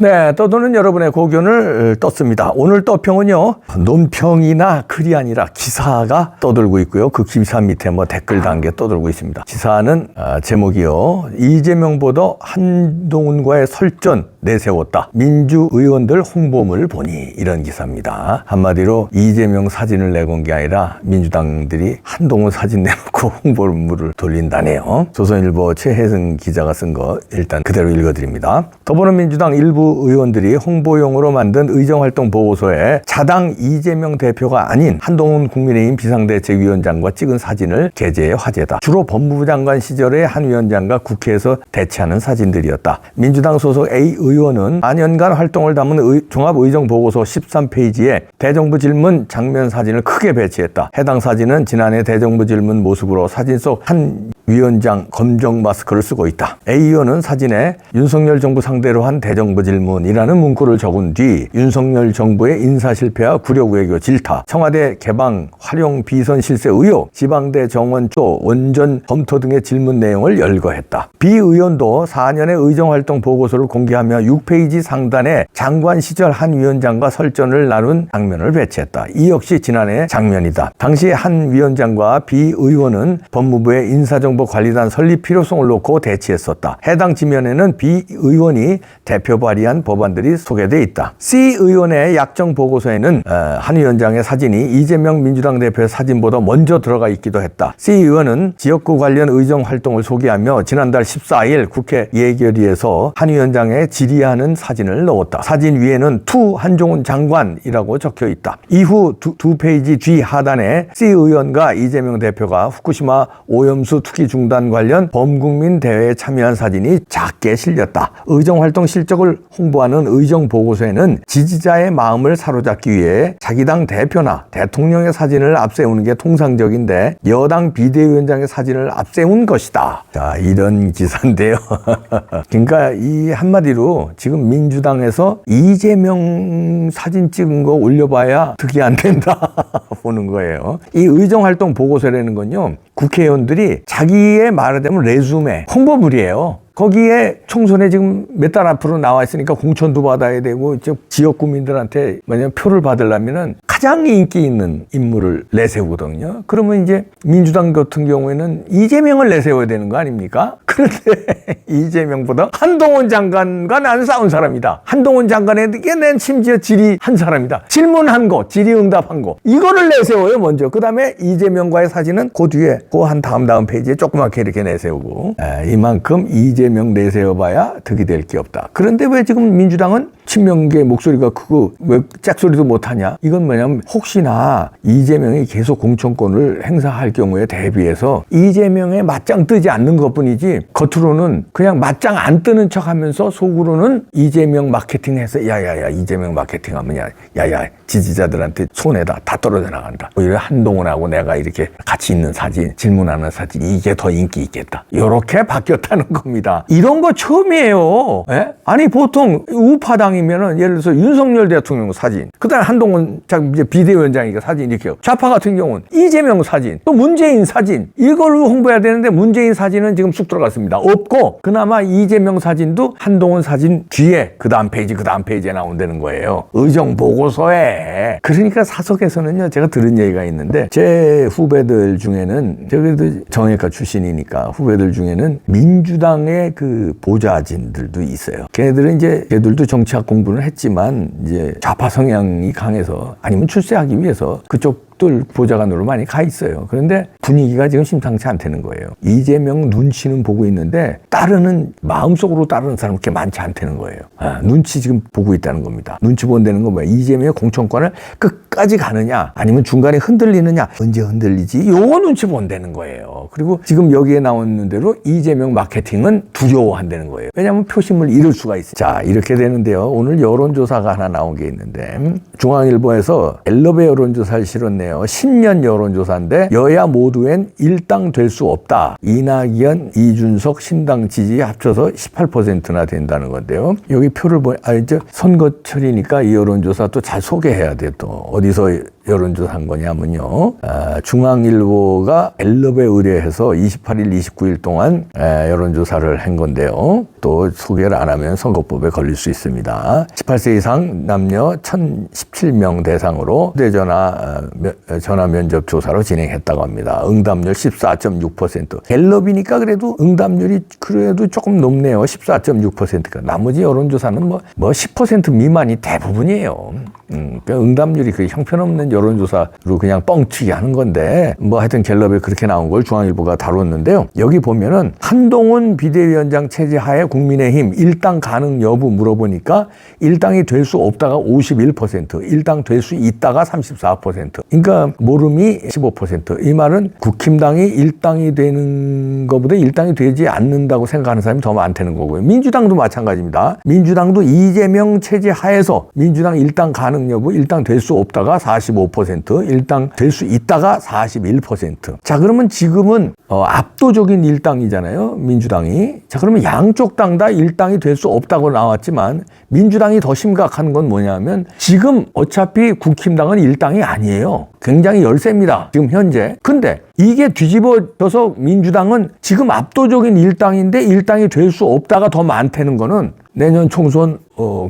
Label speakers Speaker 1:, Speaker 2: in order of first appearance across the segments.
Speaker 1: 네, 떠도는 여러분의 고견을 떴습니다. 오늘 떠평은요, 논평이나 글이 아니라 기사가 떠들고 있고요. 그 기사 밑에 댓글 단계 떠들고 있습니다. 기사는 제목이요, 이재명 보도 한동훈과의 설전 내세웠다. 민주의원들 홍보물 보니, 이런 기사입니다. 한마디로 이재명 사진을 내건 게 아니라 민주당들이 한동훈 사진 내놓고 홍보물을 돌린다네요. 조선일보 최혜승 기자가 쓴 거 일단 그대로 읽어드립니다. 더불어민주당 일부 의원들이 홍보용으로 만든 의정활동 보고서에 자당 이재명 대표가 아닌 한동훈 국민의힘 비상대책위원장과 찍은 사진을 게재해 화제다. 주로 법무부 장관 시절의 한 위원장과 국회에서 대치하는 사진들이었다. 민주당 소속 A 의원은 4년간 활동을 담은 종합의정보고서 13페이지에 대정부 질문 장면 사진을 크게 배치했다. 해당 사진은 지난해 대정부 질문 모습으로 사진 속 한 위원장 검정 마스크를 쓰고 있다. A 의원은 사진에 윤석열 정부 상대로 한 대정부 질문이라는 문구를 적은 뒤 윤석열 정부의 인사 실패와 굴욕 외교 질타, 청와대 개방 활용 비선 실세 의혹, 지방대 정원조 원전 검토 등의 질문 내용을 열거했다. B 의원도 4년의 의정활동 보고서를 공개하며 6페이지 상단에 장관 시절 한 위원장과 설전을 나눈 장면을 배치했다. 이 역시 지난해 장면이다. 당시 한 위원장과 B 의원은 법무부의 인사정보관리단 설립 필요성을 놓고 대치했었다. 해당 지면에는 B 의원이 대표 발의한 법안들이 소개되어 있다. C 의원의 약정 보고서에는 한 위원장의 사진이 이재명 민주당 대표의 사진보다 먼저 들어가 있기도 했다. C 의원은 지역구 관련 의정 활동을 소개하며 지난달 14일 국회 예결위에서 한 위원장의 질의하는 사진을 넣었다. 사진 위에는 투 한종훈 장관이라고 적혀 있다. 이후 두 페이지 뒤 하단에 C 의원과 이재명 대표가 후쿠시마 오염수 투기 중단 관련 범국민 대회에 참여한 사진이 작게 실렸다. 의정활동 실적을 홍보하는 의정보고서에는 지지자의 마음을 사로잡기 위해 자기 당 대표나 대통령의 사진을 앞세우는 게 통상적인데 여당 비대위원장의 사진을 앞세운 것이다. 자, 이런 기사인데요. 그러니까 이 한마디로 지금 민주당에서 이재명 사진 찍은 거 올려봐야 득이 안 된다 보는 거예요. 이 의정활동 보고서라는 건요, 국회의원들이 자기의 말하자면 레주메, 홍보물이에요. 거기에 총선에 지금 몇 달 앞으로 나와 있으니까 공천도 받아야 되고 지역 구민들한테 만약 표를 받으려면은 가장 인기 있는 인물을 내세우거든요. 그러면 이제 민주당 같은 경우에는 이재명을 내세워야 되는 거 아닙니까? 그런데 이재명보다 한동훈 장관과 나는 싸운 사람이다. 한동훈 장관에게 낸 심지어 질의한 사람이다. 질문한 거, 질의응답한 거, 이거를 내세워요 먼저. 그 다음에 이재명과의 사진은 그 뒤에 그 한 다음 페이지에 조그맣게 이렇게 내세우고, 이만큼 이재명 내세워봐야 득이 될 게 없다. 그런데 왜 지금 민주당은 친명계 목소리가 크고 왜 짝소리도 못하냐? 이건 뭐냐면 혹시나 이재명이 계속 공천권을 행사할 경우에 대비해서 이재명의 맞짱 뜨지 않는 것뿐이지 겉으로는 그냥 맞짱 안 뜨는 척하면서 속으로는 이재명 마케팅해서 야야야 이재명 마케팅하면 야야 지지자들한테 손해다, 다 떨어져 나간다. 오히려 한동훈하고 내가 이렇게 같이 있는 사진, 질문하는 사진, 이게 더 인기 있겠다. 이렇게 바뀌었다는 겁니다. 이런 거 처음이에요. 예? 아니 보통 우파당이면은 예를 들어서 윤석열 대통령 사진, 그다음에 한동훈 이제 비대위원장이니까 사진 이렇게 해요. 좌파 같은 경우는 이재명 사진, 또 문재인 사진, 이걸 홍보해야 되는데 문재인 사진은 지금 쑥 들어갔습니다. 없고 그나마 이재명 사진도 한동훈 사진 뒤에 그 다음 페이지에 나온다는 거예요. 의정 보고서에. 그러니까 사석에서는요, 제가 들은 얘기가 있는데 제 후배들 중에는 저기도 정외과 출신이니까 후배들 중에는 민주당의 그 보좌진들도 있어요. 걔들도 정치학 공부는 했지만 이제 좌파 성향이 강해서 아니면 출세하기 위해서 그쪽 보좌관으로 많이 가 있어요. 그런데 분위기가 지금 심상치 않다는 거예요. 이재명 눈치는 보고 있는데 마음속으로 따르는 사람은 그렇게 많지 않다는 거예요. 눈치 지금 보고 있다는 겁니다. 눈치 본다는 건 뭐야? 이재명의 공천권을 끝까지 가느냐 아니면 중간에 흔들리느냐, 언제 흔들리지? 요거 눈치 본다는 거예요. 그리고 지금 여기에 나오는 대로 이재명 마케팅은 두려워한다는 거예요. 왜냐하면 표심을 잃을 수가 있어요. 자, 이렇게 되는데요. 오늘 여론조사가 하나 나온 게 있는데 중앙일보에서 갤럽의 여론조사를 실었네요. 신년 여론조사인데 여야 모두엔 일당 될 수 없다. 이낙연, 이준석, 신당 지지 합쳐서 18%나 된다는 건데요. 여기 표를 이제 선거철이니까 이 여론조사 또 잘 소개해야 돼. 또 어디서 여론조사한 거냐면요. 중앙일보가 갤럽에 의뢰해서 28일, 29일 동안 여론조사를 한 건데요. 또 소개를 안 하면 선거법에 걸릴 수 있습니다. 18세 이상 남녀 1,017명 대상으로 휴대전화 전화 면접 조사로 진행했다고 합니다. 응답률 14.6%. 갤럽이니까 그래도 응답률이 그래도 조금 높네요. 14.6%가. 나머지 여론조사는 뭐 10% 미만이 대부분이에요. 그러니까 응답률이 그 형편없는 여론조사로 그냥 뻥치기 하는 건데 뭐 하여튼 갤럽에 그렇게 나온 걸 중앙일보가 다뤘는데요. 여기 보면은 한동훈 비대위원장 체제하에 국민의힘 일당 가능 여부 물어보니까 일당이 될 수 없다가 51%, 일당 될 수 있다가 34%. 그러니까 모름이 15%. 이 말은 국힘당이 일당이 되는 것보다 일당이 되지 않는다고 생각하는 사람이 더 많다는 거고요. 민주당도 마찬가지입니다. 민주당도 이재명 체제하에서 민주당 일당 가능 여부, 일당 될 수 없다가 45%, 일당 될 수 있다가 41%. 자, 그러면 지금은 압도적인 일당이잖아요, 민주당이. 자, 그러면 양쪽 당 다 일당이 될 수 없다고 나왔지만 민주당이 더 심각한 건 뭐냐면 지금 어차피 국힘당은 일당이 아니에요. 굉장히 열세입니다, 지금 현재. 근데 이게 뒤집어져서 민주당은 지금 압도적인 일당인데 일당이 될 수 없다가 더 많다는 거는 내년 총선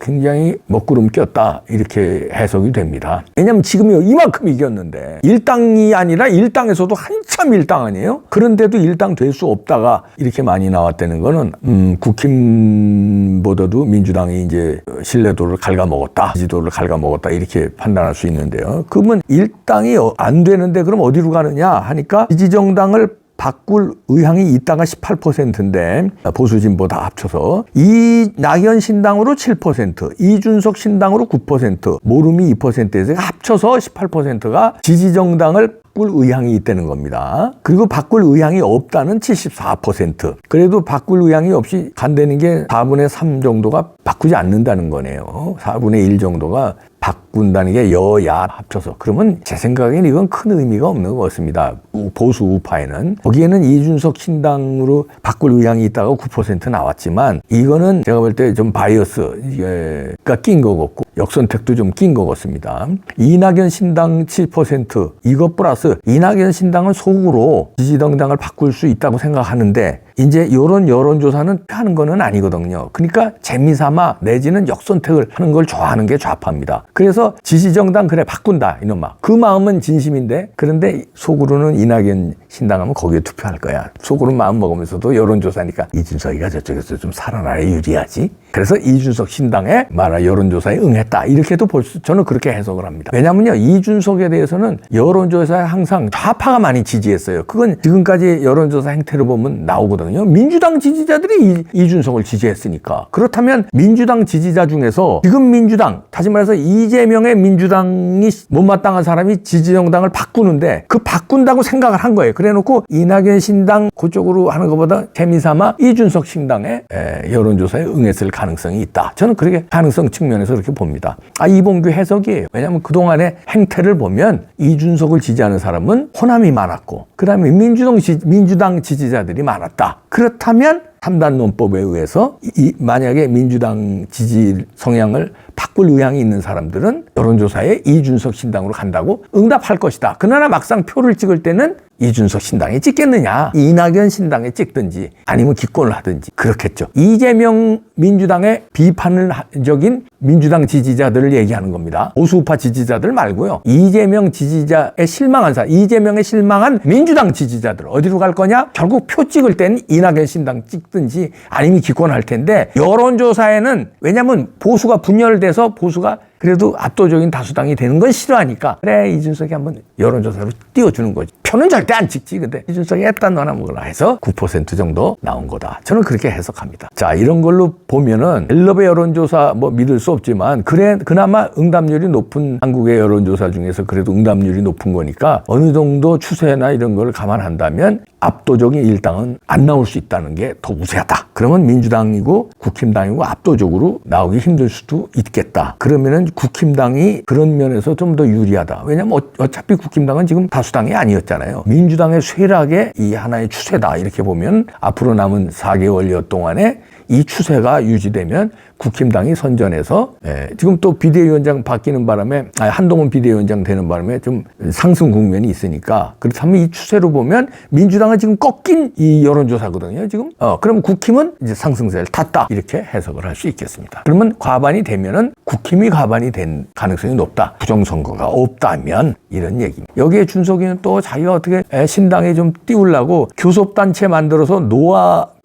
Speaker 1: 굉장히 먹구름 꼈다 이렇게 해석이 됩니다. 왜냐하면 지금 이만큼 이겼는데 일당이 아니라 일당에서도 한참 일당 아니에요? 그런데도 일당 될 수 없다가 이렇게 많이 나왔다는 거는 국힘보다도 민주당이 이제 신뢰도를 갉아먹었다, 지지도를 갉아먹었다 이렇게 판단할 수 있는데요. 그러면 일당이 안 되는데 그럼 어디로 가느냐 하니까 지지정당을 바꿀 의향이 있다가 18%인데 보수 진보 다 합쳐서 이낙연 신당으로 7%, 이준석 신당으로 9%, 모름이 2%에서 합쳐서 18%가 지지정당을 바꿀 의향이 있다는 겁니다. 그리고 바꿀 의향이 없다는 74%. 그래도 바꿀 의향이 없이 간다는 게 4분의 3 정도가 바꾸지 않는다는 거네요. 4분의 1 정도가 바꾼다는 게 여야 합쳐서. 그러면 제 생각에는 이건 큰 의미가 없는 것 같습니다. 보수 우파에는. 거기에는 이준석 신당으로 바꿀 의향이 있다가 9% 나왔지만 이거는 제가 볼 때 좀 바이어스가 낀 것 같고 역선택도 좀 낀 것 같습니다. 이낙연 신당 7% 이것 플러스 이낙연 신당은 속으로 지지정당을 바꿀 수 있다고 생각하는데 이제 이런 여론조사는 하는 거는 아니거든요. 그러니까 재미삼아 내지는 역선택을 하는 걸 좋아하는 게 좌파입니다. 그래서 지지정당 그래 바꾼다 이놈아. 그 마음은 진심인데 그런데 속으로는 이낙연 신당하면 거기에 투표할 거야. 속으로 마음 먹으면서도 여론조사니까 이준석이가 저쪽에서 좀 살아나야 유리하지. 그래서 이준석 신당에 말아 여론조사에 응했다. 이렇게도 저는 그렇게 해석을 합니다. 왜냐면요. 이준석에 대해서는 여론조사에 항상 좌파가 많이 지지했어요. 그건 지금까지 여론조사 행태를 보면 나오거든요. 민주당 지지자들이 이준석을 지지했으니까. 그렇다면 민주당 지지자 중에서 지금 민주당, 다시 말해서 이재명의 민주당이 못마땅한 사람이 지지정당을 바꾸는데 그 바꾼다고 생각을 한 거예요. 그래놓고 이낙연 신당 그쪽으로 하는 것보다 재미삼아 이준석 신당에 여론조사에 응했을 가능성이 있다. 저는 그렇게 가능성 측면에서 그렇게 봅니다. 이봉규 해석이에요. 왜냐하면 그동안의 행태를 보면 이준석을 지지하는 사람은 호남이 많았고 그 다음에 민주당 지지자들이 많았다. 그렇다면 3단 논법에 의해서 만약에 민주당 지지 성향을 바꿀 의향이 있는 사람들은 여론조사에 이준석 신당으로 간다고 응답할 것이다. 그러나 막상 표를 찍을 때는 이준석 신당에 찍겠느냐, 이낙연 신당에 찍든지 아니면 기권을 하든지 그렇겠죠. 이재명 민주당의 비판적인 민주당 지지자들을 얘기하는 겁니다. 보수우파 지지자들 말고요. 이재명 지지자에 실망한 사람, 이재명에 실망한 민주당 지지자들 어디로 갈 거냐? 결국 표 찍을 땐 이낙연 신당 찍든지 아니면 기권할 텐데 여론조사에는 왜냐하면 보수가 분열돼서 보수가 그래도 압도적인 다수당이 되는 건 싫어하니까 그래 이준석이 한번 여론조사로 띄워주는 거지. 표는 절대 안 찍지. 근데 이준석이 했단 너나 먹으라 해서 9% 정도 나온 거다. 저는 그렇게 해석합니다. 자, 이런 걸로 보면은 갤럽의 여론조사 믿을 수 없지만 그나마 응답률이 높은 한국의 여론조사 중에서 그래도 응답률이 높은 거니까 어느 정도 추세나 이런 걸 감안한다면 압도적인 일당은 안 나올 수 있다는 게 더 우세하다. 그러면 민주당이고 국힘당이고 압도적으로 나오기 힘들 수도 있겠다. 그러면은 국힘당이 그런 면에서 좀 더 유리하다. 왜냐하면 어차피 국힘당은 지금 다수당이 아니었잖아요. 민주당의 쇠락의 이 하나의 추세다. 이렇게 보면 앞으로 남은 4개월여 동안에 이 추세가 유지되면 국힘당이 선전해서 지금 또 비대위원장 바뀌는 바람에 한동훈 비대위원장 되는 바람에 좀 상승 국면이 있으니까 그렇다면 이 추세로 보면 민주당은 지금 꺾인 이 여론조사거든요. 지금 그럼 국힘은 이제 상승세를 탔다 이렇게 해석을 할 수 있겠습니다. 그러면 과반이 되면은 국힘이 과반이 된 가능성이 높다. 부정선거가 없다면 이런 얘기입니다. 여기에 준석이는 또 자기가 어떻게 신당에 좀 띄우려고 교섭단체 만들어서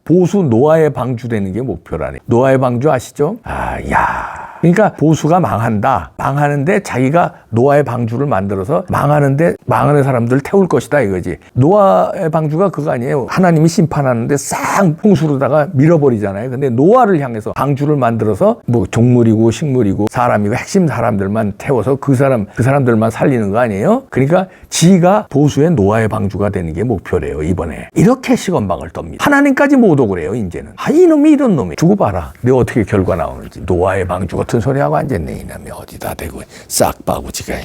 Speaker 1: 보수 노아에 방주되는 게 목표라네. 노아의 방주 아시죠? 그러니까 보수가 망하는데 자기가 노아의 방주를 만들어서 망하는 사람들을 태울 것이다 이거지. 노아의 방주가 그거 아니에요. 하나님이 심판하는데 싹 홍수로다가 밀어버리잖아요. 근데 노아를 향해서 방주를 만들어서 뭐 종물이고 식물이고 사람이고 핵심 사람들만 태워서 그 사람들만 살리는 거 아니에요? 그러니까 지가 보수의 노아의 방주가 되는 게 목표래요, 이번에. 이렇게 시건방을 떱니다. 하나님까지 못 오고 그래요, 이제는. 이놈이 이런 놈이. 두고 봐라. 내가 어떻게 결과 나오는지. 노아의 방주 같은 소리하고 앉았네, 이놈이. 어디다 대고 싹 빠고 지가.